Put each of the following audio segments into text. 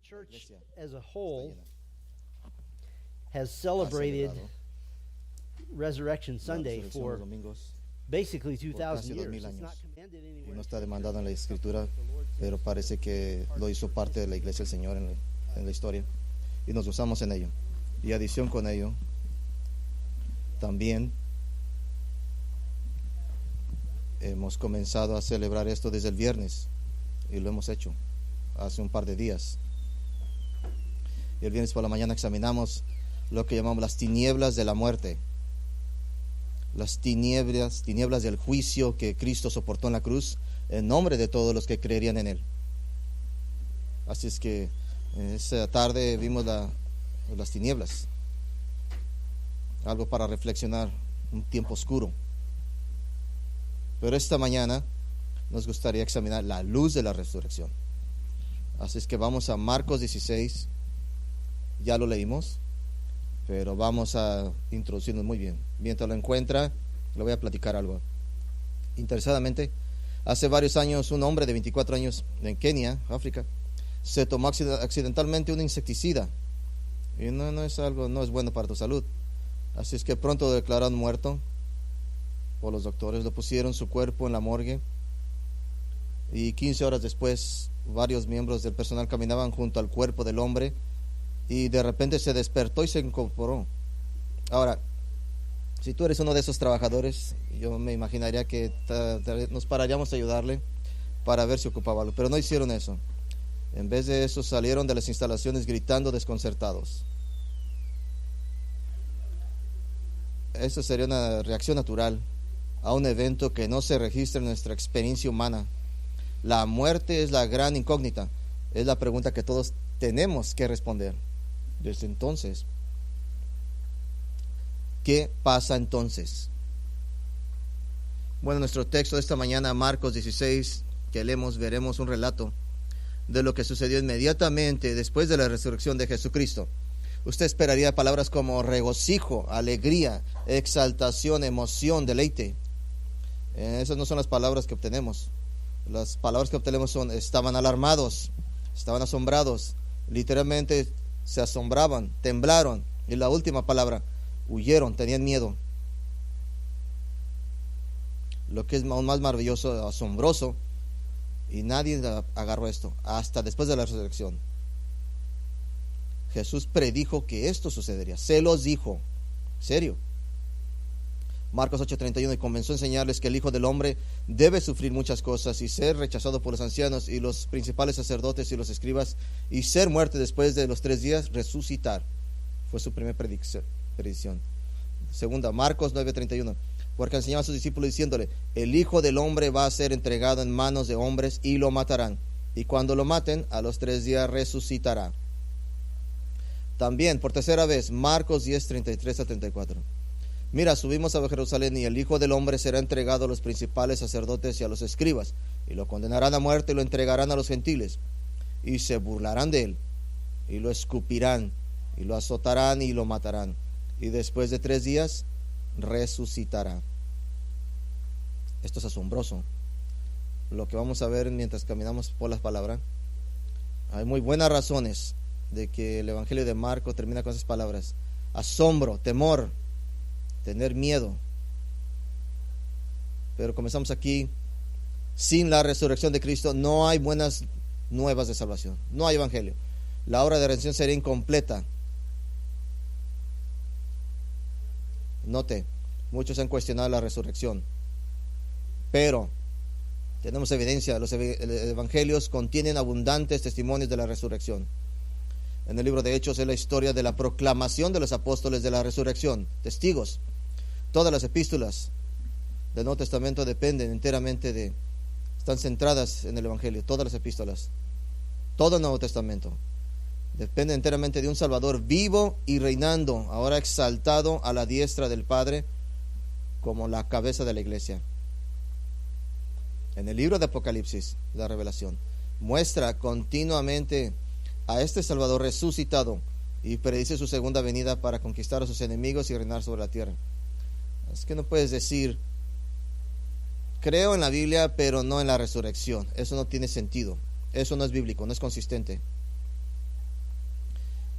church iglesia as a está whole llena. has Ha celebrated celebrado Resurrection la Sunday resurrección for los domingos basically por 2,000 casi years. 2000 It's años. not commanded Y anywhere no in está Scripture. demandado en la It's something escritura, that the Lord pero says parece que lo hizo parte de la iglesia del Señor en la historia y nos gozamos en ello. Y adición con ello, también hemos comenzado a celebrar esto desde el viernes y lo hemos hecho hace un par de días. Y el viernes por la mañana examinamos lo que llamamos las tinieblas de la muerte, las tinieblas del juicio que Cristo soportó en la cruz en nombre de todos los que creerían en Él. Así es que esa tarde vimos las tinieblas, algo para reflexionar, un tiempo oscuro. Pero esta mañana nos gustaría examinar la luz de la resurrección. Así es que vamos a Marcos 16, ya lo leímos, pero vamos a introducirnos muy bien. Mientras lo encuentra, le voy a platicar algo. Interesadamente, hace varios años un hombre de 24 años en Kenia, África, se tomó accidentalmente un insecticida y no es bueno para tu salud. Así es que pronto lo declararon muerto por los doctores, lo pusieron su cuerpo en la morgue y 15 horas después varios miembros del personal caminaban junto al cuerpo del hombre y de repente se despertó y se incorporó. Ahora, si tú eres uno de esos trabajadores, yo me imaginaría que nos pararíamos a ayudarle para ver si ocupaba algo, pero no hicieron eso. En vez de eso salieron de las instalaciones gritando desconcertados. Eso sería una reacción natural a un evento que no se registra en nuestra experiencia humana. La muerte es la gran incógnita, es la pregunta que todos tenemos que responder. Desde entonces, ¿qué pasa entonces? Bueno, nuestro texto de esta mañana, Marcos 16, que leemos, veremos un relato de lo que sucedió inmediatamente después de la resurrección de Jesucristo. Usted esperaría palabras como regocijo, alegría, exaltación, emoción, deleite. Esas no son las palabras que obtenemos. Las palabras que obtenemos son: estaban alarmados, estaban asombrados, literalmente se asombraban, temblaron. Y la última palabra, huyeron, tenían miedo. Lo que es aún más maravilloso, asombroso, y nadie agarró esto hasta después de la resurrección. Jesús predijo que esto sucedería, se los dijo, serio. Marcos 8:31, y comenzó a enseñarles que el Hijo del Hombre debe sufrir muchas cosas y ser rechazado por los ancianos y los principales sacerdotes y los escribas y ser muerto después de los 3 días, resucitar. Fue su primera predicción. Segunda, Marcos 9:31, porque enseñaba a sus discípulos diciéndole: el Hijo del Hombre va a ser entregado en manos de hombres y lo matarán, y cuando lo maten, a los 3 días resucitará. También, por tercera vez, Marcos 10:33-34. Mira, subimos a Jerusalén y el Hijo del Hombre será entregado a los principales sacerdotes y a los escribas, y lo condenarán a muerte y lo entregarán a los gentiles, y se burlarán de él, y lo escupirán, y lo azotarán y lo matarán, y después de 3 días resucitará. Esto es asombroso. Lo que vamos a ver mientras caminamos por las palabras. Hay muy buenas razones de que el Evangelio de Marcos termina con esas palabras: asombro, temor, tener miedo. Pero comenzamos aquí. Sin la resurrección de Cristo no hay buenas nuevas de salvación, no hay evangelio. La obra de redención sería incompleta. Note, muchos han cuestionado la resurrección, pero tenemos evidencia. Los evangelios contienen abundantes testimonios de la resurrección. En el libro de Hechos es la historia de la proclamación de los apóstoles de la resurrección, testigos. Todas las epístolas del Nuevo Testamento dependen enteramente están centradas en el evangelio. Todas las epístolas, todo el Nuevo Testamento depende enteramente de un Salvador vivo y reinando, ahora exaltado a la diestra del Padre como la cabeza de la iglesia. En el libro de Apocalipsis, la revelación muestra continuamente a este Salvador resucitado y predice su segunda venida para conquistar a sus enemigos y reinar sobre la tierra. Es que no puedes decir: creo en la Biblia pero no en la resurrección. Eso no tiene sentido, eso no es bíblico, no es consistente.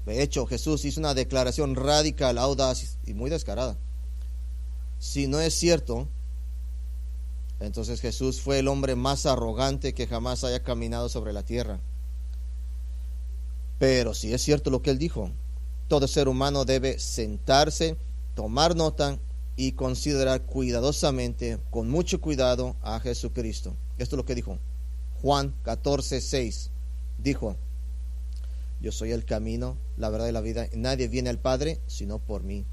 De hecho, Jesús hizo una declaración radical, audaz y muy descarada. Si no es cierto, entonces Jesús fue el hombre más arrogante que jamás haya caminado sobre la tierra. Pero si es cierto lo que él dijo, todo ser humano debe sentarse, tomar nota y considerar cuidadosamente, con mucho cuidado, a Jesucristo. Esto es lo que dijo Juan 14:6. Dijo: yo soy el camino, la verdad y la vida. Nadie viene al Padre sino por mí.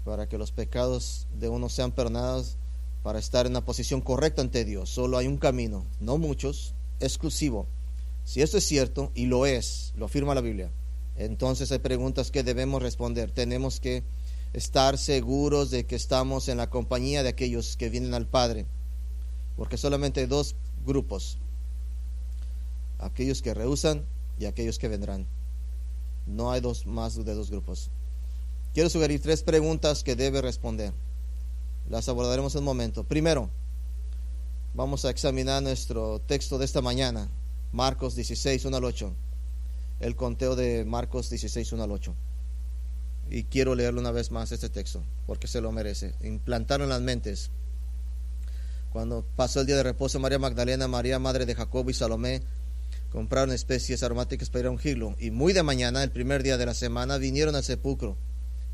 Para que los pecados de uno sean perdonados, para estar en una posición correcta ante Dios, solo hay un camino, no muchos, exclusivo. Si esto es cierto, y lo es, lo afirma la Biblia, entonces hay preguntas que debemos responder. Tenemos que estar seguros de que estamos en la compañía de aquellos que vienen al Padre, porque solamente hay dos grupos: aquellos que rehusan y aquellos que vendrán. No hay más de dos grupos. Quiero sugerir 3 preguntas que debe responder. Las abordaremos en un momento. Primero, vamos a examinar nuestro texto de esta mañana, Marcos 16, 1 al 8. El conteo de Marcos 16, 1 al 8. Y quiero leerlo una vez más este texto, porque se lo merece. Implantaron en las mentes. Cuando pasó el día de reposo, María Magdalena, María madre de Jacobo y Salomé compraron especies aromáticas para ir a ungirlo. Y muy de mañana, el primer día de la semana, vinieron al sepulcro,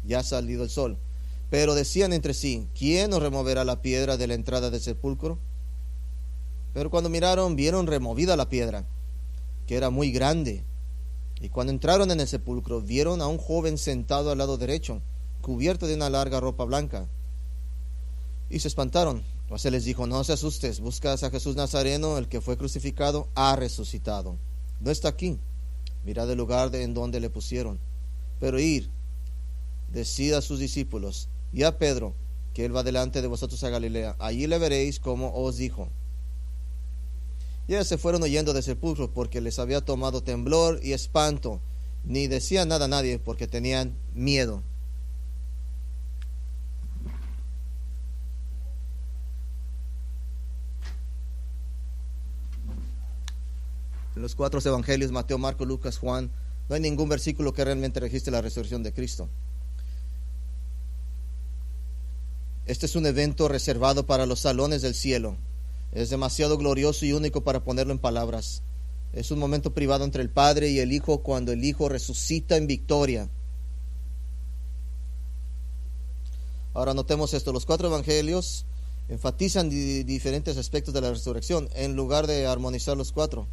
ya salido el sol. Pero decían entre sí: ¿quién nos removerá la piedra de la entrada del sepulcro? Pero cuando miraron, vieron removida la piedra, que era muy grande. Y cuando entraron en el sepulcro, vieron a un joven sentado al lado derecho, cubierto de una larga ropa blanca. Y se espantaron. Pues él les dijo: no se asustes, buscas a Jesús Nazareno, el que fue crucificado, ha resucitado. No está aquí. Mirad el lugar en donde le pusieron. Pero ir, decid a sus discípulos y a Pedro que él va delante de vosotros a Galilea. Allí le veréis como os dijo. Y ellos se fueron huyendo del sepulcro, porque les había tomado temblor y espanto. Ni decían nada a nadie, porque tenían miedo. En los 4 evangelios, Mateo, Marcos, Lucas, Juan, no hay ningún versículo que realmente registre la resurrección de Cristo. Este es un evento reservado para los salones del cielo. Es demasiado glorioso y único para ponerlo en palabras. Es un momento privado entre el Padre y el Hijo, cuando el Hijo resucita en victoria. Ahora notemos esto: los 4 evangelios enfatizan diferentes aspectos de la resurrección. En lugar de armonizar los 4,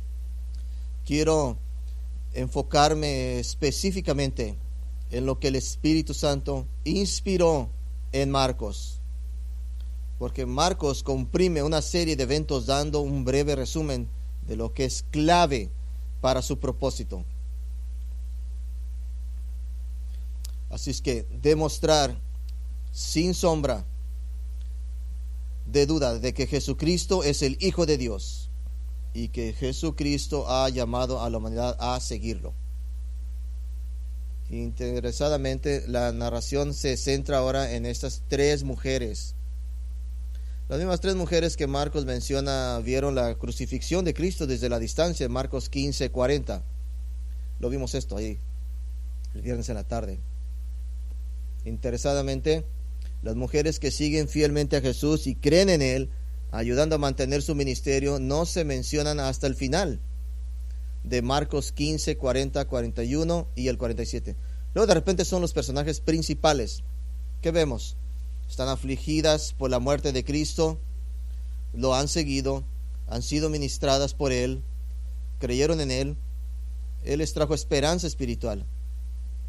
quiero enfocarme específicamente en lo que el Espíritu Santo inspiró en Marcos, porque Marcos comprime una serie de eventos dando un breve resumen de lo que es clave para su propósito. Así es que demostrar sin sombra de duda de que Jesucristo es el Hijo de Dios y que Jesucristo ha llamado a la humanidad a seguirlo. Interesadamente, la narración se centra ahora en estas 3 mujeres. Las mismas 3 mujeres que Marcos menciona vieron la crucifixión de Cristo desde la distancia, en Marcos 15:40. Lo vimos esto ahí el viernes en la tarde. Interesadamente, las mujeres que siguen fielmente a Jesús y creen en Él, ayudando a mantener su ministerio, no se mencionan hasta el final de Marcos 15, 40, 41 y el 47. Luego de repente son los personajes principales. ¿Qué vemos? Están afligidas por la muerte de Cristo, lo han seguido, han sido ministradas por Él, creyeron en Él. Él les trajo esperanza espiritual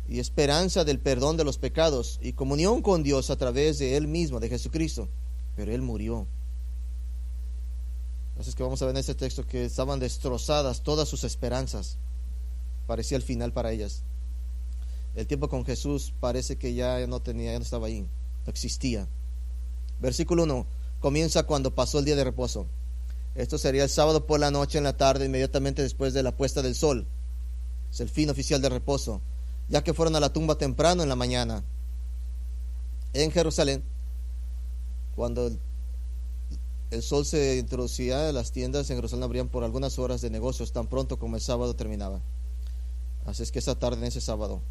y esperanza del perdón de los pecados y comunión con Dios a través de Él mismo, de Jesucristo. Pero Él murió. Así es que vamos a ver en este texto que estaban destrozadas todas sus esperanzas. Parecía el final para ellas. El tiempo con Jesús parece que ya no estaba ahí, no existía. Versículo 1 comienza cuando pasó el día de reposo. Esto sería el sábado por la noche, en la tarde, inmediatamente después de la puesta del sol. Es el fin oficial del reposo, ya que fueron a la tumba temprano en la mañana. En Jerusalén, cuando el sol se introducía, las tiendas en Jerusalén abrían por algunas horas de negocios tan pronto como el sábado terminaba. Así es que esa tarde, en ese sábado,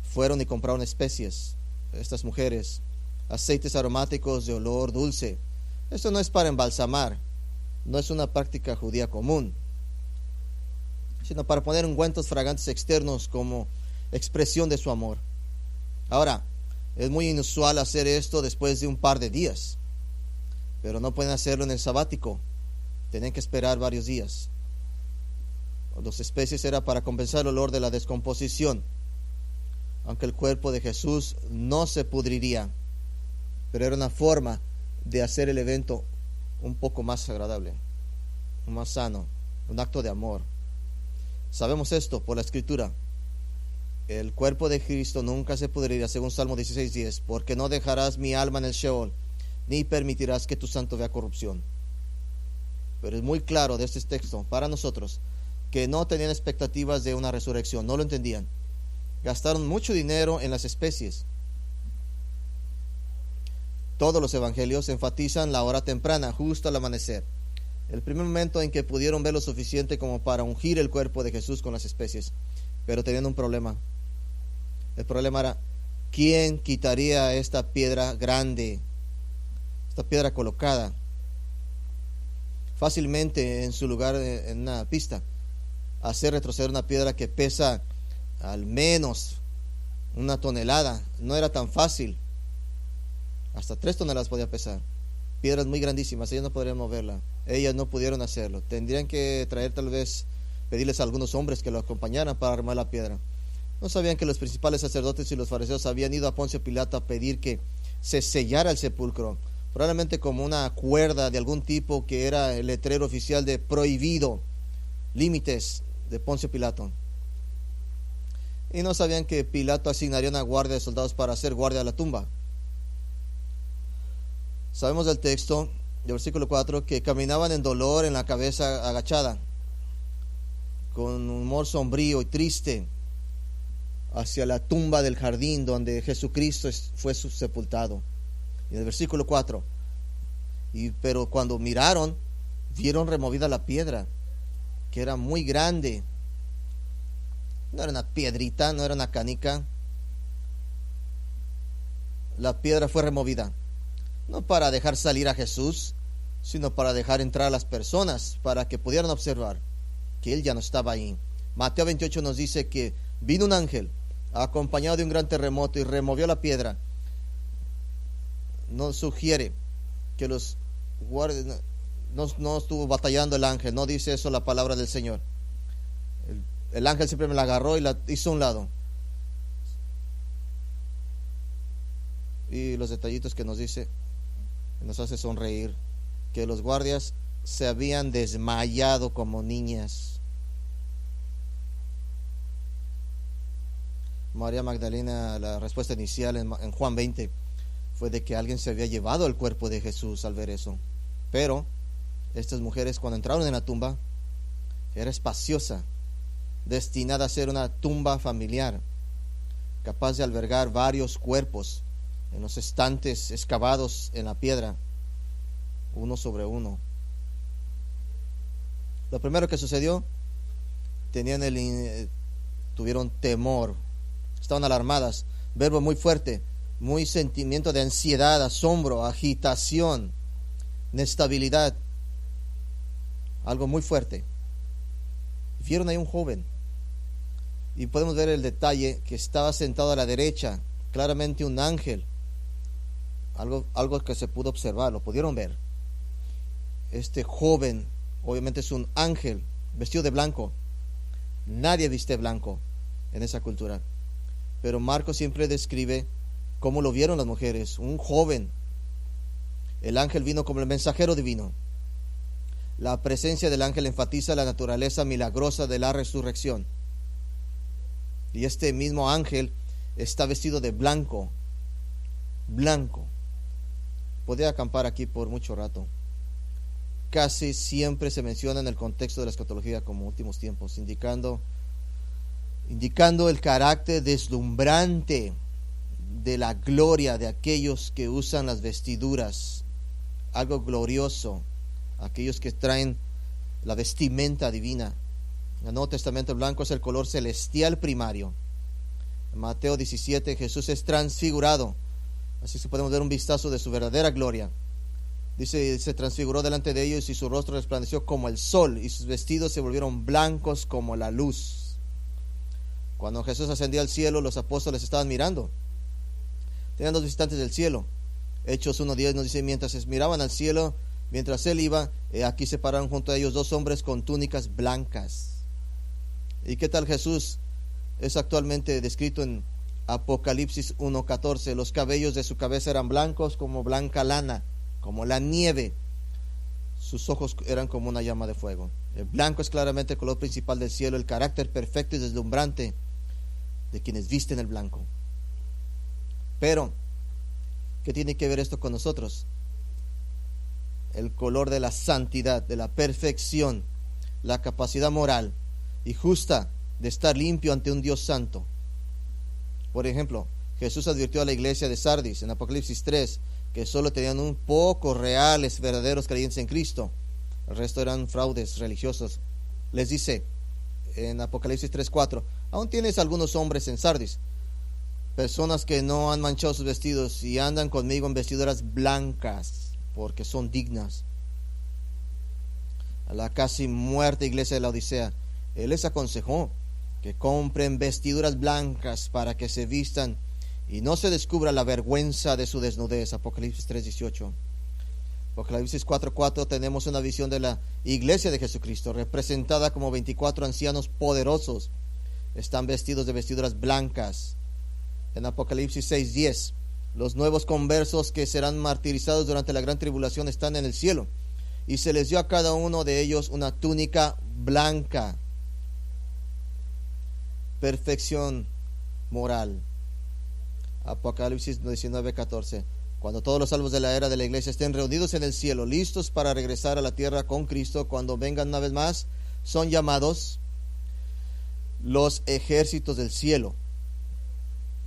fueron y compraron especies, estas mujeres, aceites aromáticos de olor dulce. Esto no es para embalsamar, no es una práctica judía común, sino para poner ungüentos fragantes externos como expresión de su amor. Ahora, es muy inusual hacer esto después de un par de días, pero no pueden hacerlo en el sabático, tienen que esperar varios días. Las especies era para compensar el olor de la descomposición, aunque el cuerpo de Jesús no se pudriría, pero era una forma de hacer el evento un poco más agradable, más sano, un acto de amor. Sabemos esto por la Escritura. El cuerpo de Cristo nunca se pudrirá, según Salmo 16:10, porque no dejarás mi alma en el Sheol, ni permitirás que tu santo vea corrupción. Pero es muy claro de este texto para nosotros que no tenían expectativas de una resurrección, no lo entendían. Gastaron mucho dinero en las especies. Todos los evangelios enfatizan la hora temprana, justo al amanecer, el primer momento en que pudieron ver lo suficiente como para ungir el cuerpo de Jesús con las especies. Pero tenían un problema. El problema era, ¿quién quitaría esta piedra grande, esta piedra colocada fácilmente en su lugar en una pista? Hacer retroceder una piedra que pesa al menos 1 tonelada no era tan fácil. Hasta 3 toneladas podía pesar. Piedras muy grandísimas, ellos no podrían moverla. Ellas no pudieron hacerlo. Tendrían que traer, tal vez, pedirles a algunos hombres que lo acompañaran para armar la piedra. No sabían que los principales sacerdotes y los fariseos habían ido a Poncio Pilato a pedir que se sellara el sepulcro, probablemente como una cuerda de algún tipo que era el letrero oficial de prohibido, límites de Poncio Pilato. Y no sabían que Pilato asignaría una guardia de soldados para hacer guardia a la tumba. Sabemos del texto, del versículo 4, que caminaban en dolor, en la cabeza agachada, con un humor sombrío y triste, hacia la tumba del jardín donde Jesucristo fue sepultado. Y en el versículo 4, pero cuando miraron, vieron removida la piedra, que era muy grande. No era una piedrita, no era una canica. La piedra fue removida, no para dejar salir a Jesús, sino para dejar entrar a las personas, para que pudieran observar que Él ya no estaba ahí. Mateo 28 nos dice que vino un ángel acompañado de un gran terremoto y removió la piedra. Nos sugiere que los guardias no estuvo batallando el ángel, no dice eso la palabra del Señor. El ángel siempre me la agarró y la hizo a un lado. Y los detallitos que nos dice, nos hace sonreír, que los guardias se habían desmayado como niñas. María Magdalena, la respuesta inicial en Juan 20 fue de que alguien se había llevado el cuerpo de Jesús al ver eso. Pero estas mujeres, cuando entraron en la tumba, era espaciosa, destinada a ser una tumba familiar, capaz de albergar varios cuerpos en los estantes excavados en la piedra, uno sobre uno. Lo primero que sucedió, tuvieron temor, estaban alarmadas, verbo muy fuerte, muy sentimiento de ansiedad, asombro, agitación, inestabilidad, algo muy fuerte. Vieron ahí un joven y podemos ver el detalle que estaba sentado a la derecha, claramente un ángel, algo que se pudo observar, lo pudieron ver. Este joven obviamente es un ángel vestido de blanco. Nadie viste blanco en esa cultura, pero Marcos siempre describe cómo lo vieron las mujeres, un joven. El ángel vino como el mensajero divino. La presencia del ángel enfatiza la naturaleza milagrosa de la resurrección. Y este mismo ángel está vestido de blanco. Blanco. Podría acampar aquí por mucho rato. Casi siempre se menciona en el contexto de la escatología como últimos tiempos, indicando el carácter deslumbrante de la gloria de aquellos que usan las vestiduras, algo glorioso, aquellos que traen la vestimenta divina, En el Nuevo Testamento el blanco es el color celestial primario. En Mateo 17 Jesús es transfigurado. Así que podemos ver un vistazo de su verdadera gloria. Dice, se transfiguró delante de ellos y su rostro resplandeció como el sol y sus vestidos se volvieron blancos como la luz. Cuando Jesús ascendió al cielo, los apóstoles estaban mirando. Tenían dos visitantes del cielo. Hechos 1:10 nos dice, mientras miraban al cielo, mientras él iba, aquí se pararon junto a ellos dos hombres con túnicas blancas. ¿Y qué tal Jesús? Es actualmente descrito en Apocalipsis 1:14. Los cabellos de su cabeza eran blancos como blanca lana, como la nieve. Sus ojos eran como una llama de fuego. El blanco es claramente el color principal del cielo, el carácter perfecto y deslumbrante de quienes visten el blanco. Pero, ¿qué tiene que ver esto con nosotros? El color de la santidad, de la perfección, la capacidad moral y justa de estar limpio ante un Dios santo. Por ejemplo, Jesús advirtió a la iglesia de Sardis en Apocalipsis 3 que solo tenían un poco reales, verdaderos creyentes en Cristo. El resto eran fraudes religiosos. Les dice en Apocalipsis 3:4, aún tienes algunos hombres en Sardis, personas que no han manchado sus vestidos y andan conmigo en vestiduras blancas, porque son dignas. A la casi muerta iglesia de la Odisea, Él les aconsejó que compren vestiduras blancas para que se vistan y no se descubra la vergüenza de su desnudez. Apocalipsis 3:18. Apocalipsis 4:4 tenemos una visión de la iglesia de Jesucristo, representada como 24 ancianos poderosos. Están vestidos de vestiduras blancas. En Apocalipsis 6:10, los nuevos conversos que serán martirizados durante la gran tribulación están en el cielo, y se les dio a cada uno de ellos una túnica blanca. Perfección moral. Apocalipsis 19:14. Cuando todos los salvos de la era de la iglesia estén reunidos en el cielo, listos para regresar a la tierra con Cristo, cuando vengan una vez más, son llamados los ejércitos del cielo.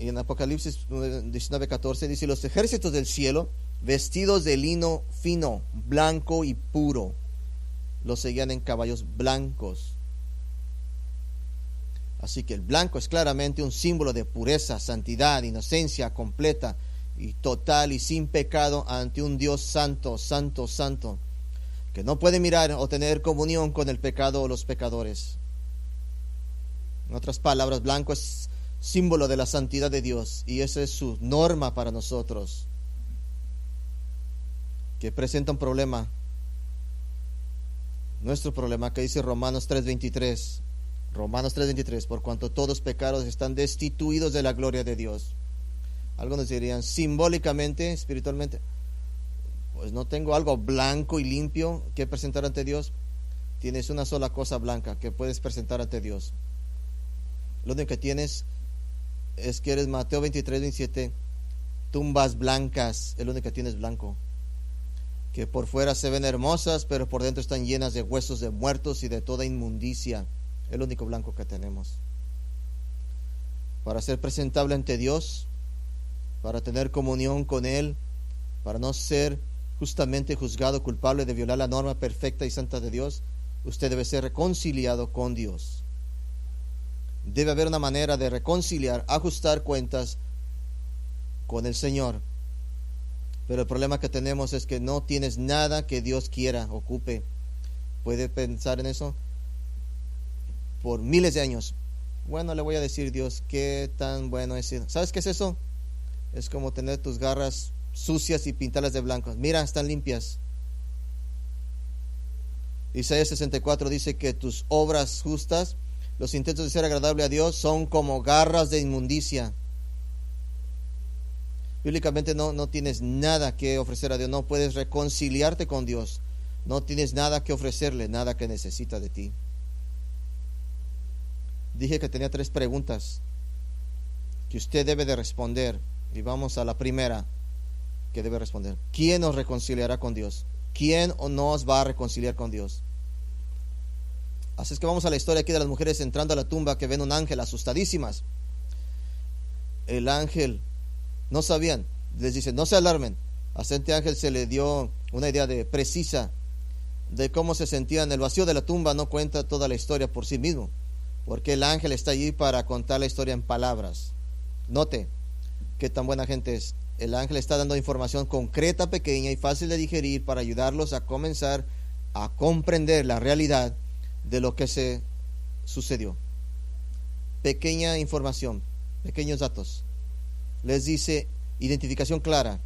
Y en Apocalipsis 19:14 dice, los ejércitos del cielo, vestidos de lino fino, blanco y puro, los seguían en caballos blancos. Así que el blanco es claramente un símbolo de pureza, santidad, inocencia completa y total y sin pecado ante un Dios santo, santo, santo, que no puede mirar o tener comunión con el pecado o los pecadores. En otras palabras, blanco es símbolo de la santidad de Dios, y esa es su norma para nosotros, que presenta un problema, nuestro problema, que dice Romanos 3:23. Romanos 3:23, por cuanto todos pecados están destituidos de la gloria de Dios. Algunos dirían, simbólicamente, espiritualmente, pues no tengo algo blanco y limpio que presentar ante Dios. Tienes una sola cosa blanca que puedes presentar ante Dios. Lo único que tienes es que eres Mateo 23:27, tumbas blancas, es lo único que tienes blanco, que por fuera se ven hermosas, pero por dentro están llenas de huesos de muertos y de toda inmundicia. El único blanco que tenemos. Para ser presentable ante Dios, para tener comunión con Él, para no ser justamente juzgado culpable de violar la norma perfecta y santa de Dios, usted debe ser reconciliado con Dios. Debe haber una manera de reconciliar, ajustar cuentas con el Señor. Pero el problema que tenemos es que no tienes nada que Dios quiera, ocupe. ¿Puede pensar en eso? Por miles de años. Bueno, le voy a decir, Dios, qué tan bueno es. ¿Sabes qué es eso? Es como tener tus garras sucias y pintarlas de blanco. Mira, están limpias. Isaías 64 dice que tus obras justas, los intentos de ser agradable a Dios, son como garras de inmundicia. Bíblicamente no tienes nada que ofrecer a Dios. No puedes reconciliarte con Dios. No tienes nada que ofrecerle, nada que necesita de ti. Dije que tenía 3 preguntas que usted debe de responder, y vamos a la primera que debe responder. ¿Quién nos reconciliará con Dios? ¿Quién nos va a reconciliar con Dios? Así es que vamos a la historia aquí de las mujeres entrando a la tumba, que ven un ángel, asustadísimas. El ángel, no sabían, les dice, no se alarmen. A este ángel se le dio una idea precisa de cómo se sentían. El vacío de la tumba no cuenta toda la historia por sí mismo, porque el ángel está allí para contar la historia en palabras. Note qué tan buena gente es. El ángel está dando información concreta, pequeña y fácil de digerir para ayudarlos a comenzar a comprender la realidad de lo que se sucedió. Pequeña información, pequeños datos. Les dice identificación clara.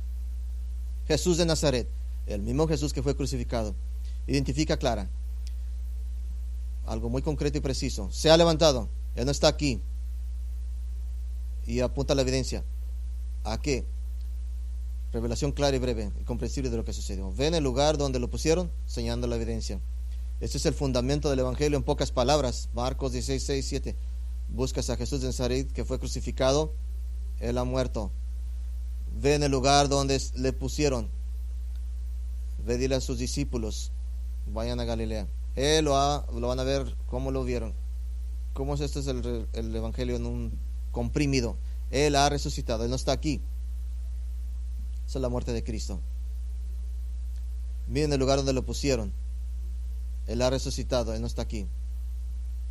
Jesús de Nazaret, el mismo Jesús que fue crucificado. Identifica clara. Algo muy concreto y preciso. Se ha levantado, Él no está aquí. Y apunta la evidencia. ¿A qué? Revelación clara y breve y comprensible de lo que sucedió. Ven el lugar donde lo pusieron, señalando la evidencia. Este es el fundamento del Evangelio en pocas palabras. Marcos 16, 6, 7. Buscas a Jesús de Nazaret que fue crucificado. Él ha muerto. Ven el lugar donde le pusieron. Ve, dile a sus discípulos, vayan a Galilea. Él lo van a ver cómo lo vieron. ¿Cómo es esto? Es el Evangelio en un comprimido. Él ha resucitado, Él no está aquí. Esa es la muerte de Cristo. Miren el lugar donde lo pusieron. Él ha resucitado, Él no está aquí.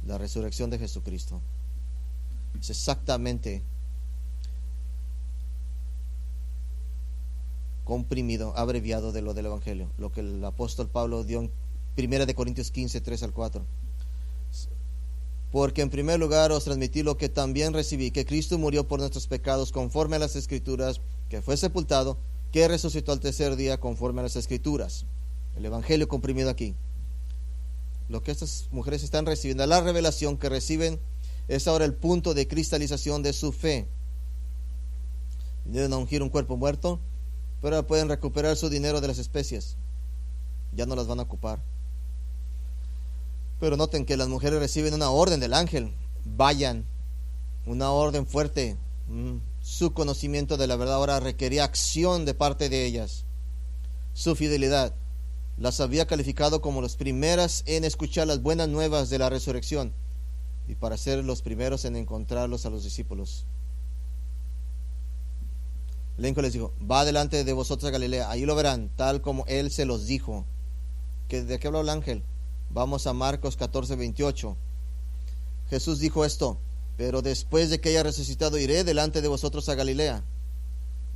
La resurrección de Jesucristo es exactamente comprimido, abreviado de lo del Evangelio, lo que el apóstol Pablo dio en 1 Corintios 15, 3 al 4. Porque en primer lugar os transmití lo que también recibí, que Cristo murió por nuestros pecados conforme a las Escrituras, que fue sepultado, que resucitó al tercer día conforme a las Escrituras. El Evangelio comprimido aquí. Lo que estas mujeres están recibiendo, la revelación que reciben, es ahora el punto de cristalización de su fe. Deben ungir un cuerpo muerto, pero ahora pueden recuperar su dinero de las especies. Ya no las van a ocupar. Pero noten que las mujeres reciben una orden del ángel. Vayan. Una orden fuerte. Su conocimiento de la verdad ahora requería acción de parte de ellas. Su fidelidad las había calificado como las primeras en escuchar las buenas nuevas de la resurrección y para ser los primeros en encontrarlos a los discípulos. El ángel les dijo, va delante de vosotros a Galilea, ahí lo verán, tal como Él se los dijo. ¿De qué habló el ángel? Vamos a Marcos 14, 28. Jesús dijo esto, pero después de que haya resucitado iré delante de vosotros a Galilea.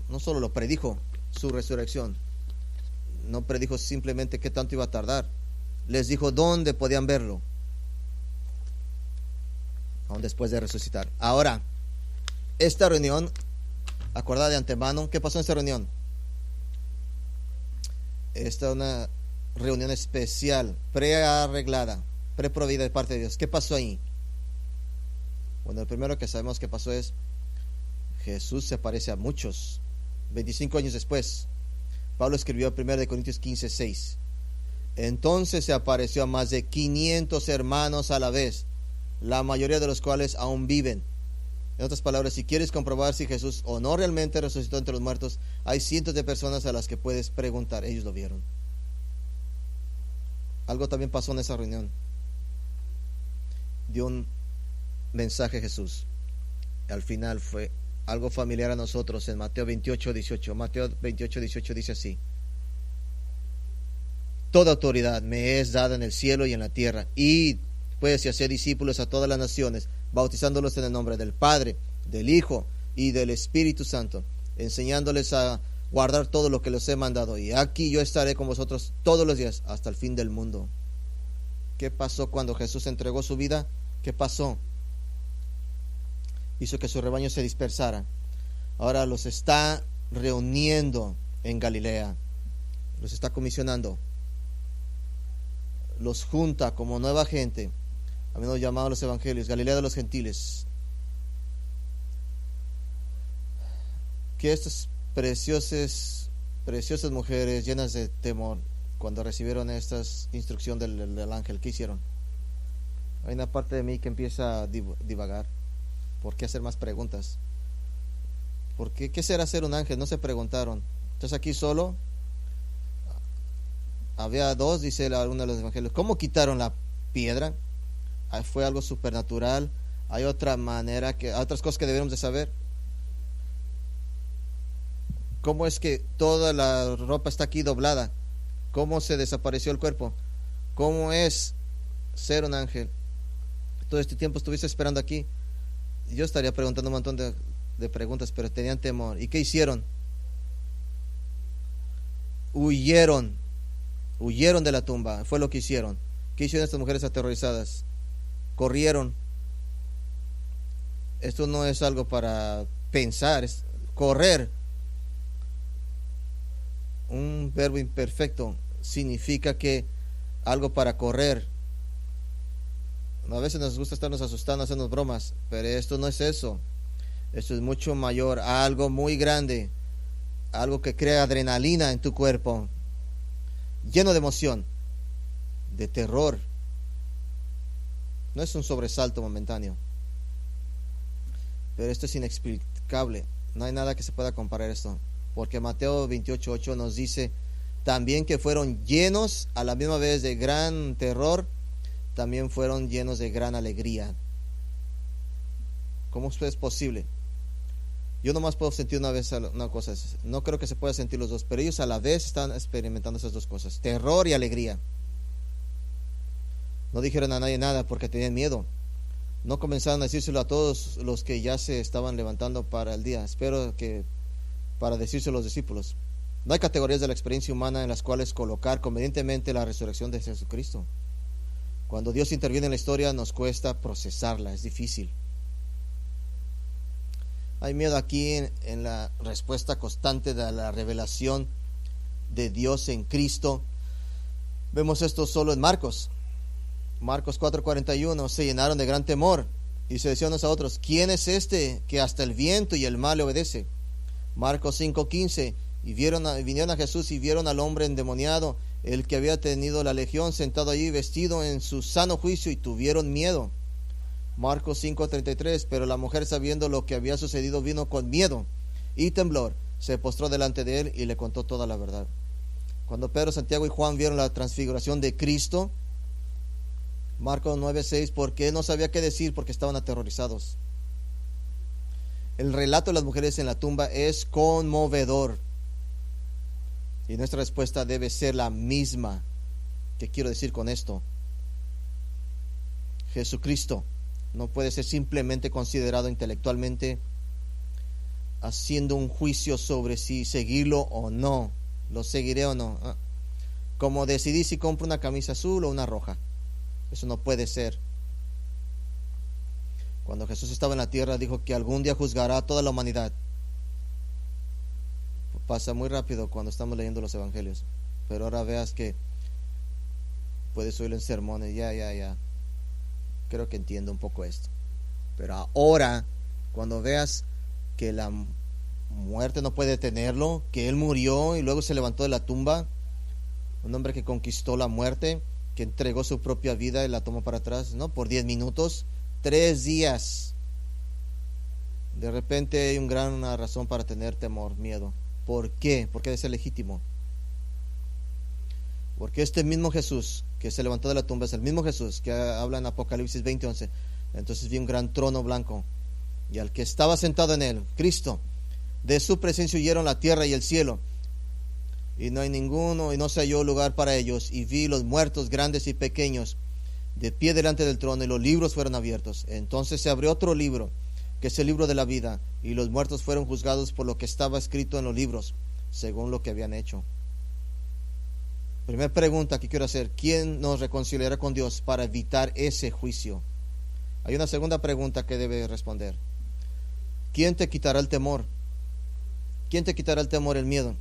No solo lo predijo, su resurrección. No predijo simplemente qué tanto iba a tardar. Les dijo dónde podían verlo. Aún después de resucitar. Ahora, esta reunión, acordada de antemano, ¿qué pasó en esta reunión? Esta es una reunión especial, prearreglada, preprovida de parte de Dios. ¿Qué pasó ahí? Bueno, lo primero que sabemos que pasó es Jesús se aparece a muchos. 25 años después, Pablo escribió 1 Corintios 15, 6. Entonces se apareció a más de 500 hermanos a la vez, la mayoría de los cuales aún viven. En otras palabras, si quieres comprobar si Jesús o no realmente resucitó entre los muertos, hay cientos de personas a las que puedes preguntar. Ellos lo vieron. Algo también pasó en esa reunión. Dio un mensaje Jesús. Al final fue algo familiar a nosotros en Mateo 28, 18. Mateo 28, 18 dice así: toda autoridad me es dada en el cielo y en la tierra. Id pues y haced discípulos a todas las naciones, bautizándolos en el nombre del Padre, del Hijo y del Espíritu Santo, enseñándoles a guardar todo lo que les he mandado. Y aquí yo estaré con vosotros todos los días hasta el fin del mundo. ¿Qué pasó cuando Jesús entregó su vida? ¿Qué pasó? Hizo que su rebaño se dispersara. Ahora los está reuniendo en Galilea. Los está comisionando. Los junta como nueva gente, a menudo llamados los evangelios, Galilea de los gentiles. Que estas preciosas mujeres llenas de temor, cuando recibieron esta instrucción del ángel, ¿qué hicieron? Hay una parte de mí que empieza a divagar. ¿Por qué hacer más preguntas? ¿Por qué? ¿Qué será ser un ángel? No se preguntaron. ¿Estás aquí solo? Había dos, dice uno de los evangelios. ¿Cómo quitaron la piedra? ¿Fue algo supernatural? ¿Hay otra manera, otras cosas que debemos de saber? ¿Cómo es que toda la ropa está aquí doblada? ¿Cómo se desapareció el cuerpo? ¿Cómo es ser un ángel? Todo este tiempo estuviste esperando aquí. Yo estaría preguntando un montón de preguntas, pero tenían temor. ¿Y qué hicieron? Huyeron de la tumba. Fue lo que hicieron. ¿Qué hicieron estas mujeres aterrorizadas? Corrieron. Esto no es algo para pensar, es correr. Un verbo imperfecto significa que algo para correr. A veces nos gusta estarnos asustando, hacernos bromas, pero esto no es eso. Esto es mucho mayor, algo muy grande, algo que crea adrenalina en tu cuerpo, lleno de emoción, de terror. No es un sobresalto momentáneo, pero esto es inexplicable. No hay nada que se pueda comparar a esto, porque Mateo 28:8 nos dice también que fueron llenos a la misma vez de gran terror, también fueron llenos de gran alegría. ¿Cómo es posible? Yo nomás puedo sentir una cosa, no creo que se pueda sentir los dos, pero ellos a la vez están experimentando esas dos cosas, terror y alegría. No dijeron a nadie nada porque tenían miedo. No comenzaron a decírselo a todos los que ya se estaban levantando para el día. Espero que para decírselo a los discípulos. No hay categorías de la experiencia humana en las cuales colocar convenientemente la resurrección de Jesucristo. Cuando Dios interviene en la historia nos cuesta procesarla, es difícil. Hay miedo aquí en la respuesta constante de la revelación de Dios en Cristo. Vemos esto solo en Marcos 4:41. Se llenaron de gran temor y se decían unos a otros: ¿quién es este que hasta el viento y el mar le obedece? Marcos 5:15. Y vinieron a Jesús y vieron al hombre endemoniado, el que había tenido la legión, sentado allí vestido en su sano juicio, y tuvieron miedo. Marcos 5:33. Pero la mujer, sabiendo lo que había sucedido, vino con miedo y temblor, se postró delante de él y le contó toda la verdad. Cuando Pedro, Santiago y Juan vieron la transfiguración de Cristo, Marcos 9:6, porque él no sabía qué decir porque estaban aterrorizados. El relato de las mujeres en la tumba es conmovedor y nuestra respuesta debe ser la misma. ¿Qué quiero decir con esto? Jesucristo no puede ser simplemente considerado intelectualmente haciendo un juicio sobre si seguirlo o no. ¿Lo seguiré o no? Como decidí si compro una camisa azul o una roja. Eso no puede ser. Cuando Jesús estaba en la tierra, dijo que algún día juzgará a toda la humanidad. Pasa muy rápido cuando estamos leyendo los evangelios, pero ahora veas que puedes oírlo en sermones. Ya creo que entiendo un poco esto. Pero ahora, cuando veas que la muerte no puede detenerlo, que él murió y luego se levantó de la tumba, un hombre que conquistó la muerte, que entregó su propia vida y la tomó para atrás, ¿no? Por 10 minutos, 3 días. De repente hay una razón para tener temor, miedo. ¿Por qué? Porque debe ser legítimo. Porque este mismo Jesús que se levantó de la tumba es el mismo Jesús que habla en Apocalipsis 20:11. Entonces vi un gran trono blanco y al que estaba sentado en él, Cristo. De su presencia huyeron la tierra y el cielo, y no hay ninguno, y no se halló lugar para ellos. Y vi los muertos, grandes y pequeños, de pie delante del trono, y los libros fueron abiertos. Entonces se abrió otro libro, que es el libro de la vida, y los muertos fueron juzgados por lo que estaba escrito en los libros, según lo que habían hecho. Primera pregunta que quiero hacer: ¿quién nos reconciliará con Dios para evitar ese juicio? Hay una segunda pregunta que debe responder: ¿quién te quitará el temor? ¿Quién te quitará el temor, el miedo?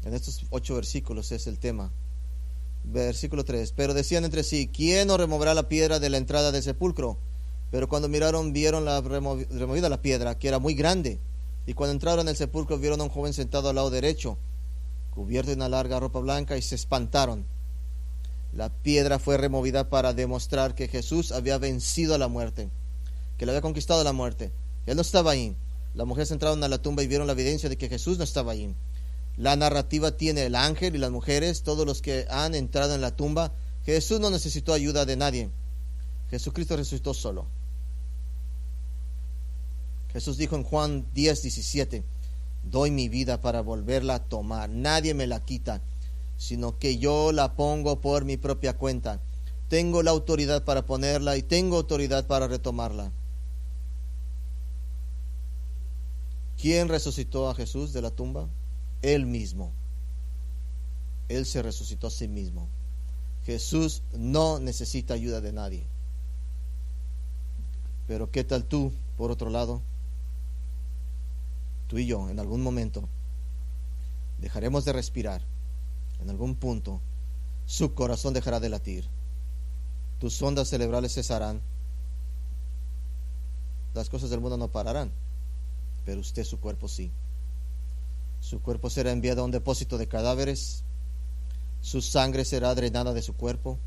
En estos 8 versículos es el tema. Versículo 3. Pero decían entre sí: ¿quién nos removerá la piedra de la entrada del sepulcro? Pero cuando miraron, vieron removida la piedra, que era muy grande. Y cuando entraron en el sepulcro, vieron a un joven sentado al lado derecho, cubierto de una larga ropa blanca, y se espantaron. La piedra fue removida para demostrar que Jesús había vencido a la muerte, que le había conquistado la muerte. Él no estaba ahí. Las mujeres entraron a la tumba y vieron la evidencia de que Jesús no estaba ahí. La narrativa tiene el ángel y las mujeres, todos los que han entrado en la tumba. Jesús no necesitó ayuda de nadie. Jesucristo resucitó solo. Jesús dijo en Juan 10:17: doy mi vida para volverla a tomar. Nadie me la quita. sino que yo la pongo por mi propia cuenta. Tengo la autoridad para ponerla y tengo autoridad para retomarla. ¿Quién resucitó a Jesús de la tumba? Él mismo. Él se resucitó a sí mismo. Jesús no necesita ayuda de nadie. Pero ¿qué tal tú, por otro lado? Tú y yo, en algún momento, dejaremos de respirar. En algún punto, su corazón dejará de latir. Tus ondas cerebrales cesarán. Las cosas del mundo no pararán, pero usted, su cuerpo sí. Su cuerpo será enviado a un depósito de cadáveres. Su sangre será drenada de su cuerpo.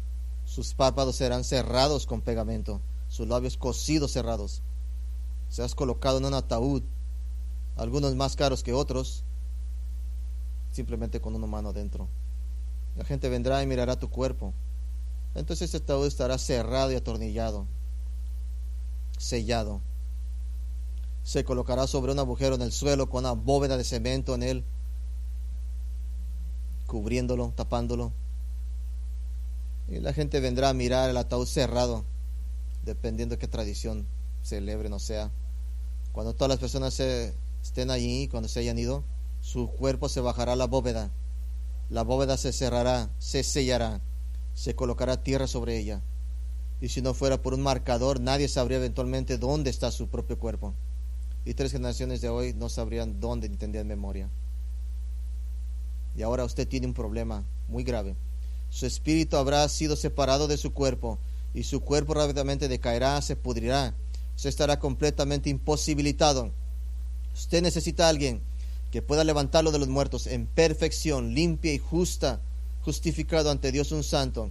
Sus párpados serán cerrados con pegamento. Sus labios cosidos cerrados. Serás colocado en un ataúd, algunos más caros que otros, simplemente con una mano dentro. La gente vendrá y mirará tu cuerpo. Entonces este ataúd estará cerrado y atornillado, sellado. Se colocará sobre un agujero en el suelo con una bóveda de cemento en él, cubriéndolo, tapándolo. Y la gente vendrá a mirar el ataúd cerrado, dependiendo de qué tradición celebren o sea. Cuando todas las personas estén allí, cuando se hayan ido, su cuerpo se bajará a la bóveda. La bóveda se cerrará, se sellará, se colocará tierra sobre ella. Y si no fuera por un marcador, nadie sabría eventualmente dónde está su propio cuerpo. Y 3 generaciones de hoy no sabrían dónde ni tendrían memoria. Y ahora usted tiene un problema muy grave. Su espíritu habrá sido separado de su cuerpo, y su cuerpo rápidamente decaerá, se pudrirá. Usted estará completamente imposibilitado. Usted necesita a alguien que pueda levantarlo de los muertos en perfección, limpia y justa, justificado ante Dios un santo.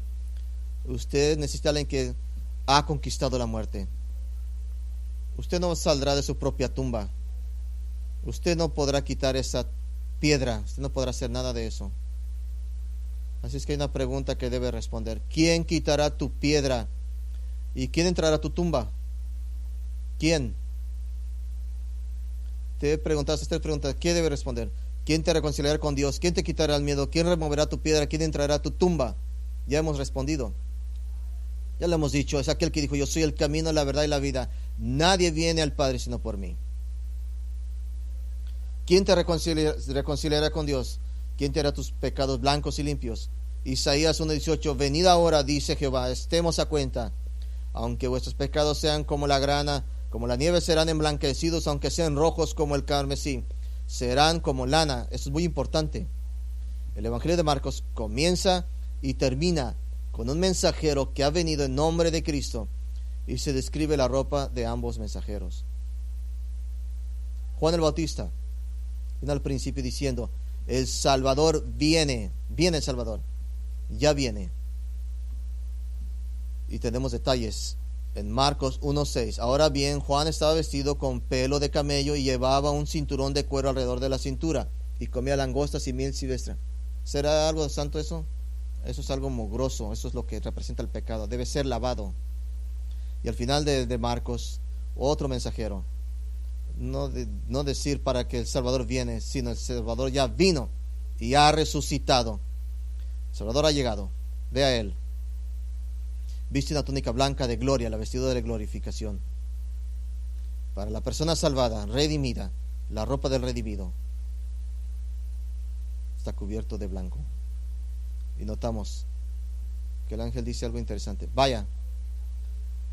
Usted necesita a alguien que ha conquistado la muerte. Usted no saldrá de su propia tumba. Usted no podrá quitar esa piedra. Usted no podrá hacer nada de eso. Así es que hay una pregunta que debe responder. ¿Quién quitará tu piedra? ¿Y quién entrará a tu tumba? ¿Quién? Te preguntas esta pregunta, ¿qué debe responder? ¿Quién te reconciliará con Dios? ¿Quién te quitará el miedo? ¿Quién removerá tu piedra? ¿Quién entrará a tu tumba? Ya hemos respondido. Ya lo hemos dicho, es aquel que dijo, yo soy el camino, la verdad y la vida. Nadie viene al Padre sino por mí. ¿Quién te reconciliará con Dios? ¿Quién te hará tus pecados blancos y limpios? Isaías 1:18, venid ahora, dice Jehová, estemos a cuenta. Aunque vuestros pecados sean como la grana, como la nieve, serán emblanquecidos, aunque sean rojos como el carmesí, serán como lana. Esto es muy importante. El Evangelio de Marcos comienza y termina con un mensajero que ha venido en nombre de Cristo, y se describe la ropa de ambos mensajeros. Juan el Bautista viene al principio diciendo, el Salvador viene el Salvador, ya viene. Y tenemos detalles en Marcos 1:6. Ahora bien, Juan estaba vestido con pelo de camello y llevaba un cinturón de cuero alrededor de la cintura, y comía langostas y miel silvestre. ¿Será algo santo eso? Eso es algo mugroso, eso es lo que representa el pecado, debe ser lavado. Y al final de Marcos, otro mensajero, no decir para que el Salvador viene, sino el Salvador ya vino y ha resucitado. El Salvador ha llegado, ve a él. Viste una túnica blanca de gloria, la vestidura de glorificación. Para la persona salvada, redimida, la ropa del redimido está cubierto de blanco. Y notamos que el ángel dice algo interesante. Vaya,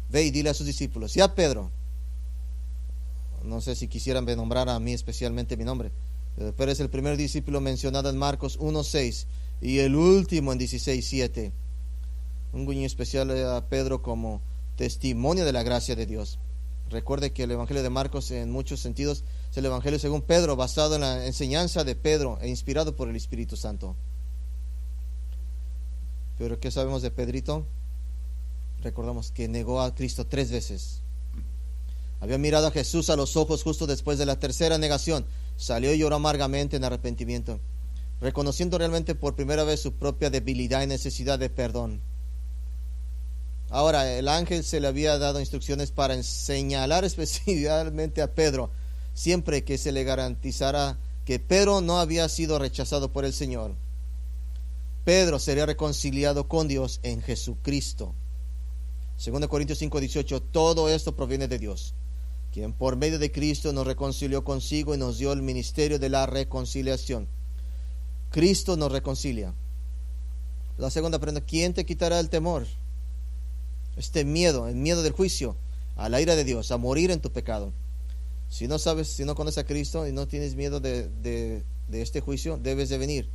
ve y dile a sus discípulos, y a Pedro, no sé si quisieran nombrar a mí especialmente mi nombre, pero es el primer discípulo mencionado en Marcos 1:6 y el último en 16:7. Un guiño especial a Pedro como testimonio de la gracia de Dios. Recuerde que el Evangelio de Marcos en muchos sentidos es el Evangelio según Pedro, basado en la enseñanza de Pedro e inspirado por el Espíritu Santo. Pero ¿qué sabemos de Pedrito? Recordamos que negó a Cristo 3 veces. Había mirado a Jesús a los ojos justo después de la tercera negación. Salió y lloró amargamente en arrepentimiento, reconociendo realmente por primera vez su propia debilidad y necesidad de perdón. Ahora, el ángel se le había dado instrucciones para señalar especialmente a Pedro, siempre que se le garantizara que Pedro no había sido rechazado por el Señor. Pedro sería reconciliado con Dios en Jesucristo. 2 Corintios 5:18, todo esto proviene de Dios, quien por medio de Cristo nos reconcilió consigo y nos dio el ministerio de la reconciliación. Cristo nos reconcilia. La segunda pregunta, ¿quién te quitará el temor? Este miedo, el miedo del juicio, a la ira de Dios, a morir en tu pecado. Si no sabes, si no conoces a Cristo y no tienes miedo de este juicio, debes de venir.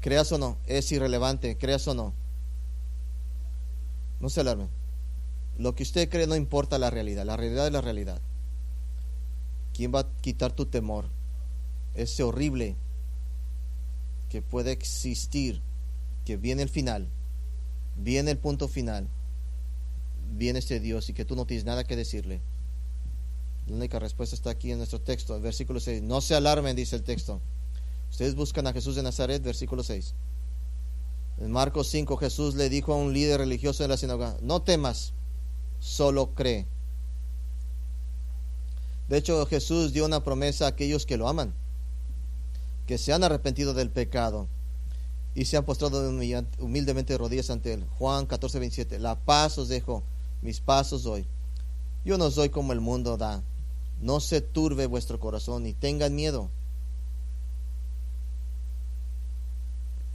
Creas o no, es irrelevante, creas o no. No se alarmen. Lo que usted cree no importa la realidad es la realidad. ¿Quién va a quitar tu temor? Ese horrible que puede existir, que viene el final, viene el punto final, viene este Dios y que tú no tienes nada que decirle. La única respuesta está aquí en nuestro texto, el versículo 6. No se alarmen, dice el texto. Ustedes buscan a Jesús de Nazaret, versículo 6. En Marcos 5, Jesús le dijo a un líder religioso de la sinagoga, no temas, solo cree. De hecho, Jesús dio una promesa a aquellos que lo aman, que se han arrepentido del pecado y se han postrado humildemente de rodillas ante él. Juan 14:27, la paz os dejo, mis paz os doy. Yo no os doy como el mundo da. No se turbe vuestro corazón ni tengan miedo.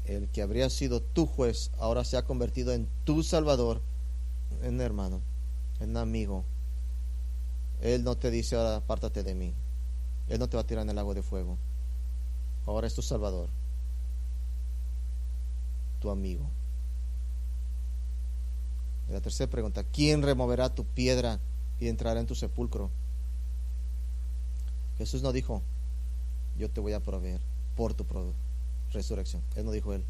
El que habría sido tu juez ahora se ha convertido en tu salvador, en hermano, en amigo. Él no te dice ahora apártate de mí. Él no te va a tirar en el lago de fuego. Ahora es tu salvador, tu amigo. Y la tercera pregunta, ¿quién removerá tu piedra y entrará en tu sepulcro? Jesús no dijo, yo te voy a proveer por tu resurrección. Él no dijo él.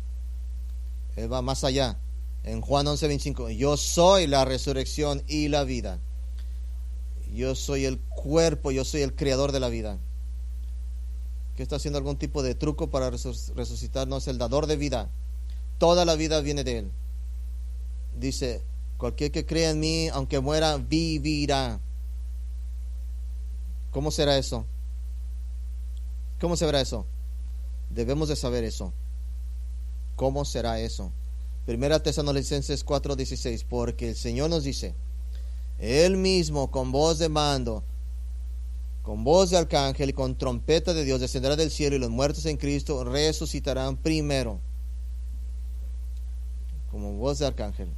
Él va más allá. En Juan 11:25, yo soy la resurrección y la vida. Yo soy el cuerpo, yo soy el creador de la vida. ¿Qué está haciendo algún tipo de truco para resucitar? No, es el dador de vida. Toda la vida viene de él. Dice, cualquier que crea en mí, aunque muera, vivirá. ¿Cómo será eso? ¿Cómo se verá eso? Debemos de saber eso. ¿Cómo será eso? Primera Tesalonicenses 4:16, porque el Señor nos dice, Él mismo con voz de mando, con voz de arcángel y con trompeta de Dios descenderá del cielo y los muertos en Cristo resucitarán primero. Como voz de arcángel,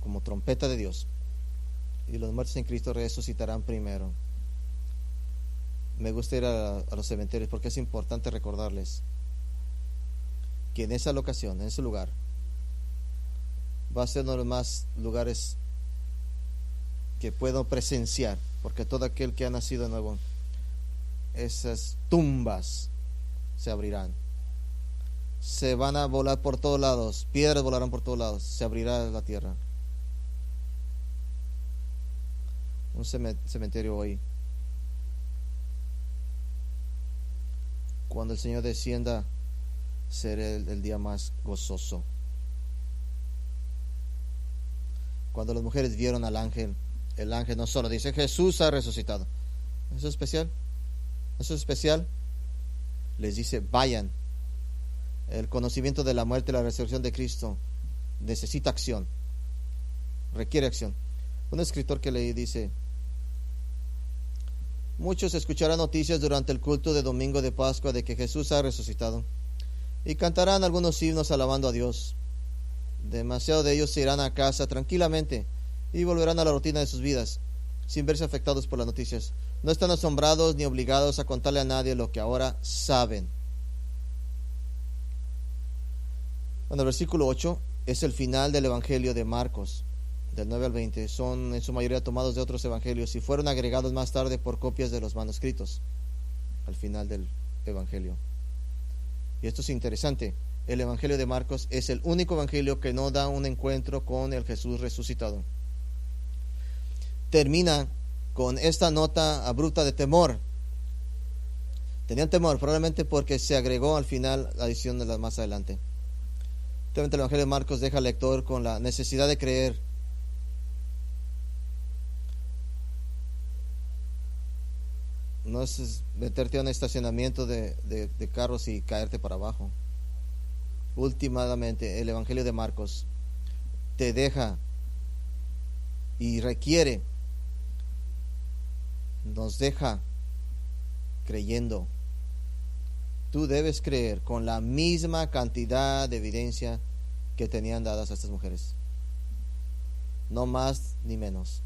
como trompeta de Dios, y los muertos en Cristo resucitarán primero. Me gusta ir a los cementerios porque es importante recordarles que en esa locación, en ese lugar, va a ser uno de los más lugares que puedo presenciar, porque todo aquel que ha nacido de nuevo, esas tumbas se abrirán, se van a volar por todos lados, piedras volarán por todos lados, se abrirá la tierra. Un cementerio hoy, cuando el Señor descienda, será el día más gozoso. Cuando las mujeres vieron al ángel, el ángel no solo dice Jesús ha resucitado. ¿Eso es especial? ¿Eso es especial? Les dice vayan. El conocimiento de la muerte y la resurrección de Cristo necesita acción, requiere acción. Un escritor que leí dice, muchos escucharán noticias durante el culto de domingo de Pascua de que Jesús ha resucitado y cantarán algunos himnos alabando a Dios. Demasiado de ellos se irán a casa tranquilamente y volverán a la rutina de sus vidas sin verse afectados por las noticias. No están asombrados ni obligados a contarle a nadie lo que ahora saben. Bueno, el versículo 8 es el final del Evangelio de Marcos, del 9 al 20. Son en su mayoría tomados de otros evangelios y fueron agregados más tarde por copias de los manuscritos al final del Evangelio. Y esto es interesante. El Evangelio de Marcos es el único evangelio que no da un encuentro con el Jesús resucitado. Termina con esta nota abrupta de temor. Tenían temor, probablemente porque se agregó al final la adición de las más adelante. El Evangelio de Marcos deja al lector con la necesidad de creer. No es meterte a un estacionamiento de carros y caerte para abajo. últimamente el Evangelio de Marcos te deja y requiere, nos deja creyendo. Tú debes creer con la misma cantidad de evidencia que tenían dadas a estas mujeres. No más ni menos.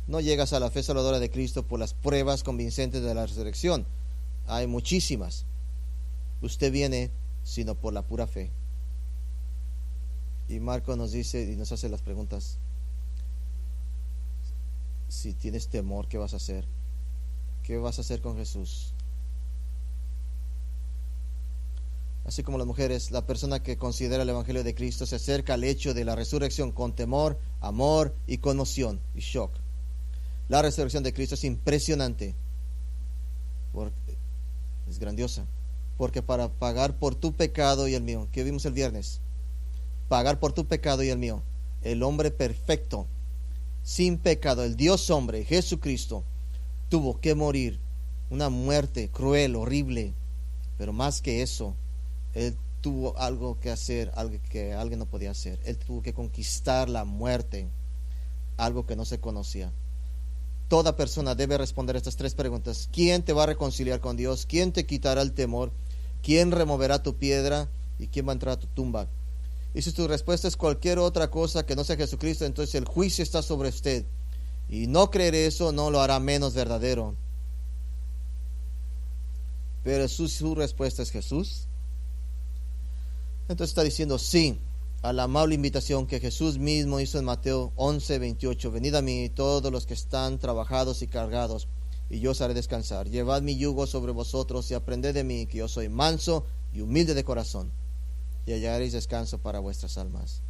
No llegas a la fe salvadora de Cristo por las pruebas convincentes de la resurrección. Hay muchísimas. Usted viene sino por la pura fe. Y Marco nos dice y nos hace las preguntas. Si tienes temor, ¿qué vas a hacer? ¿Qué vas a hacer con Jesús? Así como las mujeres, la persona que considera el Evangelio de Cristo se acerca al hecho de la resurrección con temor, amor y conmoción y shock. La resurrección de Cristo es impresionante, es grandiosa, porque para pagar por tu pecado y el mío, que vimos el viernes, pagar por tu pecado y el mío, el hombre perfecto, sin pecado, el Dios hombre, Jesucristo, tuvo que morir una muerte cruel, horrible, pero más que eso, Él tuvo algo que hacer, algo que alguien no podía hacer. Él tuvo que conquistar la muerte, algo que no se conocía. Toda persona debe responder estas tres preguntas. ¿Quién te va a reconciliar con Dios? ¿Quién te quitará el temor? ¿Quién removerá tu piedra? ¿Y quién va a entrar a tu tumba? Y si tu respuesta es cualquier otra cosa que no sea Jesucristo, entonces el juicio está sobre usted. Y no creer eso no lo hará menos verdadero. Pero su respuesta es Jesús. Entonces está diciendo sí a la amable invitación que Jesús mismo hizo en Mateo 11:28. Venid a mí todos los que están trabajados y cargados, y yo os haré descansar. Llevad mi yugo sobre vosotros y aprended de mí, que yo soy manso y humilde de corazón, y hallaréis descanso para vuestras almas.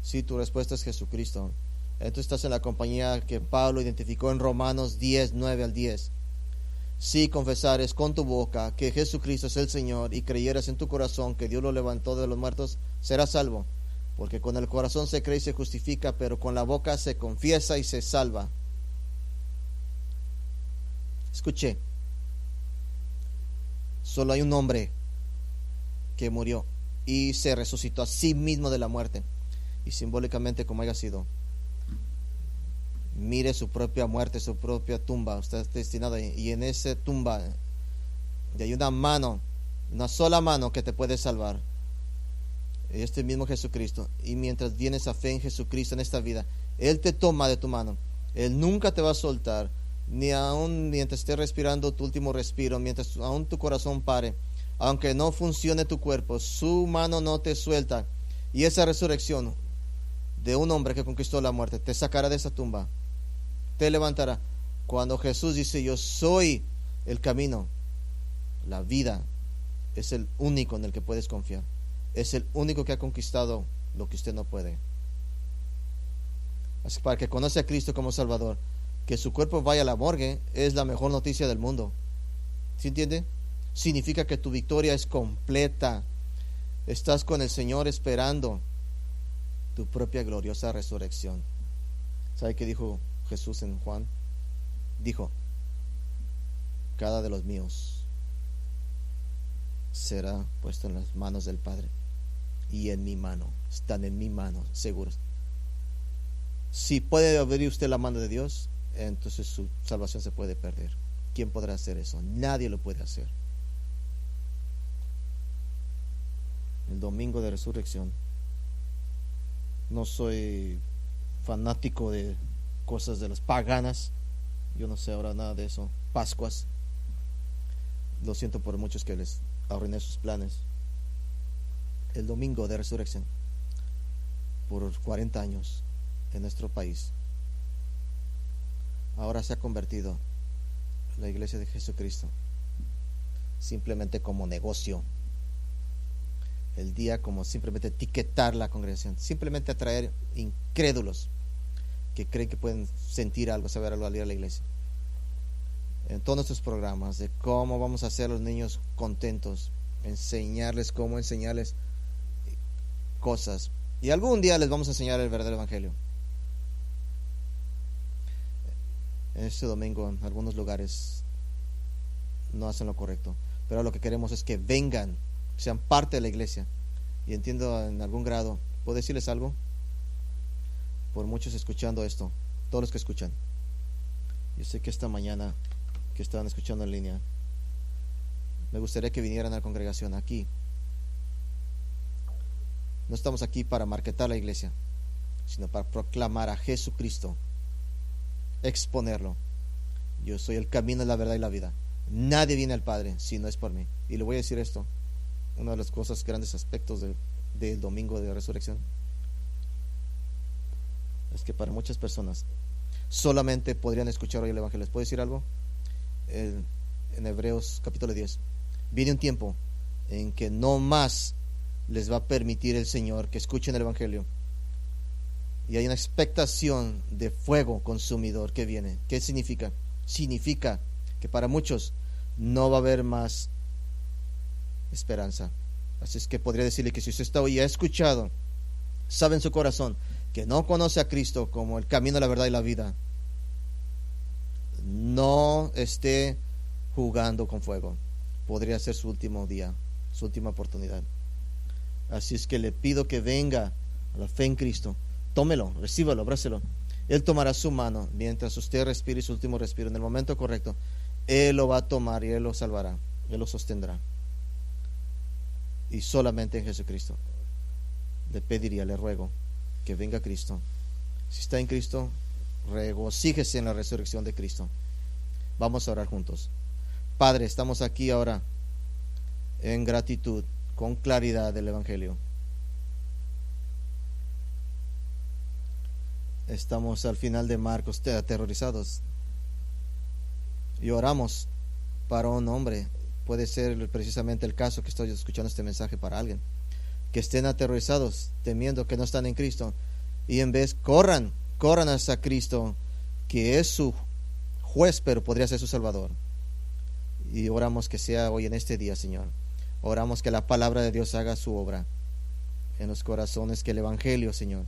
Si tu respuesta es Jesucristo, entonces estás en la compañía que Pablo identificó en Romanos 10:9-10. Si confesares con tu boca que Jesucristo es el Señor y creyeras en tu corazón que Dios lo levantó de los muertos, serás salvo. Porque con el corazón se cree y se justifica, pero con la boca se confiesa y se salva. Escuche, solo hay un hombre que murió y se resucitó a sí mismo de la muerte, y simbólicamente como haya sido, mire su propia muerte, su propia tumba. Usted está destinado ahí, y en esa tumba y hay una mano, una sola mano que te puede salvar, este mismo Jesucristo. Y mientras tienes a fe en Jesucristo en esta vida, Él te toma de tu mano. Él nunca te va a soltar, ni aun mientras estés respirando tu último respiro, mientras aún tu corazón pare, aunque no funcione tu cuerpo, su mano no te suelta. Y esa resurrección de un hombre que conquistó la muerte te sacará de esa tumba, te levantará. Cuando Jesús dice yo soy el camino, la vida, es el único en el que puedes confiar. Es el único que ha conquistado lo que usted no puede. Así que para que conoce a Cristo como Salvador, que su cuerpo vaya a la morgue es la mejor noticia del mundo. ¿Sí entiende? Significa que tu victoria es completa. Estás con el Señor esperando tu propia gloriosa resurrección. ¿Sabe qué dijo Jesús en Juan? Dijo: cada de los míos será puesto en las manos del Padre, y en mi mano, están en mi mano, seguros. Si puede abrir usted la mano de Dios, entonces su salvación se puede perder. ¿Quién podrá hacer eso? Nadie lo puede hacer. El domingo de resurrección, no soy fanático de cosas de las paganas, yo no sé ahora nada de eso. Pascuas, lo siento por muchos que les arruiné sus planes. El domingo de resurrección, por 40 años en nuestro país, ahora se ha convertido la iglesia de Jesucristo simplemente como negocio. El día como simplemente etiquetar la congregación, simplemente atraer incrédulos que creen que pueden sentir algo, saber algo al ir a la iglesia. En todos nuestros programas de cómo vamos a hacer a los niños contentos, enseñarles cómo enseñarles cosas, y algún día les vamos a enseñar el verdadero evangelio. Este domingo en algunos lugares no hacen lo correcto, pero lo que queremos es que vengan sean parte de la iglesia. Y entiendo en algún grado, ¿puedo decirles algo? Por muchos escuchando esto, todos los que escuchan. Yo sé que esta mañana que estaban escuchando en línea, me gustaría que vinieran a la congregación aquí. No estamos aquí para marketar la iglesia, sino para proclamar a Jesucristo, exponerlo. Yo soy el camino, la verdad y la vida. Nadie viene al Padre si no es por mí. Y le voy a decir esto, uno de los cosas, grandes aspectos del domingo de resurrección, es que para muchas personas solamente podrían escuchar hoy el Evangelio. ¿Les puedo decir algo? En Hebreos capítulo 10, viene un tiempo en que no más les va a permitir el Señor que escuchen el Evangelio. Y hay una expectación de fuego consumidor que viene. ¿Qué significa? Significa que para muchos no va a haber más esperanza. Así es que podría decirle que si usted está hoy y ha escuchado, sabe en su corazón que no conoce a Cristo como el camino, la verdad y la vida, no esté jugando con fuego. Podría ser su último día, su última oportunidad. Así es que le pido que venga a la fe en Cristo. Tómelo, recíbalo, abrácelo. Él tomará su mano mientras usted respire su último respiro. En el momento correcto, Él lo va a tomar y Él lo salvará. Él lo sostendrá. Y solamente en Jesucristo le pediría, le ruego que venga Cristo. Si está en Cristo, regocíjese en la resurrección de Cristo. Vamos a orar juntos. Padre, estamos aquí ahora en gratitud, con claridad del Evangelio. Estamos al final de Marcos, aterrorizados, y oramos para un hombre. Puede ser precisamente el caso que estoy escuchando este mensaje para alguien, que estén aterrorizados, temiendo que no están en Cristo, y en vez corran hacia Cristo, que es su juez, pero podría ser su Salvador. Y oramos que sea hoy en este día, Señor. Oramos que la palabra de Dios haga su obra en los corazones, que el Evangelio, Señor,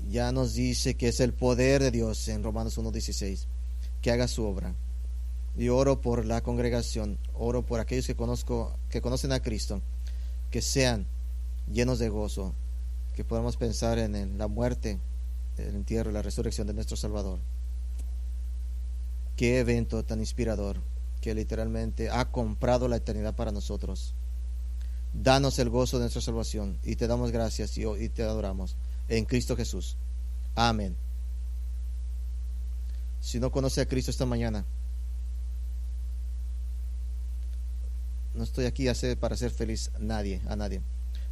ya nos dice que es el poder de Dios en Romanos 1:16, que haga su obra. Y oro por la congregación, oro por aquellos que conocen a Cristo, que sean llenos de gozo, que podamos pensar en la muerte, el entierro y la resurrección de nuestro Salvador. Qué evento tan inspirador, que literalmente ha comprado la eternidad para nosotros. Danos el gozo de nuestra salvación, y te damos gracias y te adoramos en Cristo Jesús. Amén. Si no conoce a Cristo esta mañana, no estoy aquí para hacer feliz a nadie,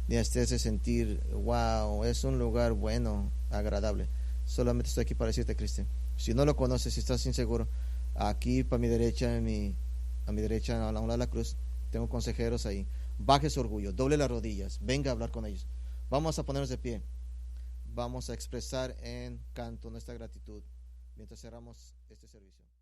ni a ustedes sentir, wow, es un lugar bueno, agradable. Solamente estoy aquí para decirte, Cristian, si no lo conoces, si estás inseguro, aquí para mi derecha, a mi derecha, a la lado de la cruz, tengo consejeros ahí. Baje su orgullo, doble las rodillas, venga a hablar con ellos. Vamos a ponernos de pie. Vamos a expresar en canto nuestra gratitud mientras cerramos este servicio.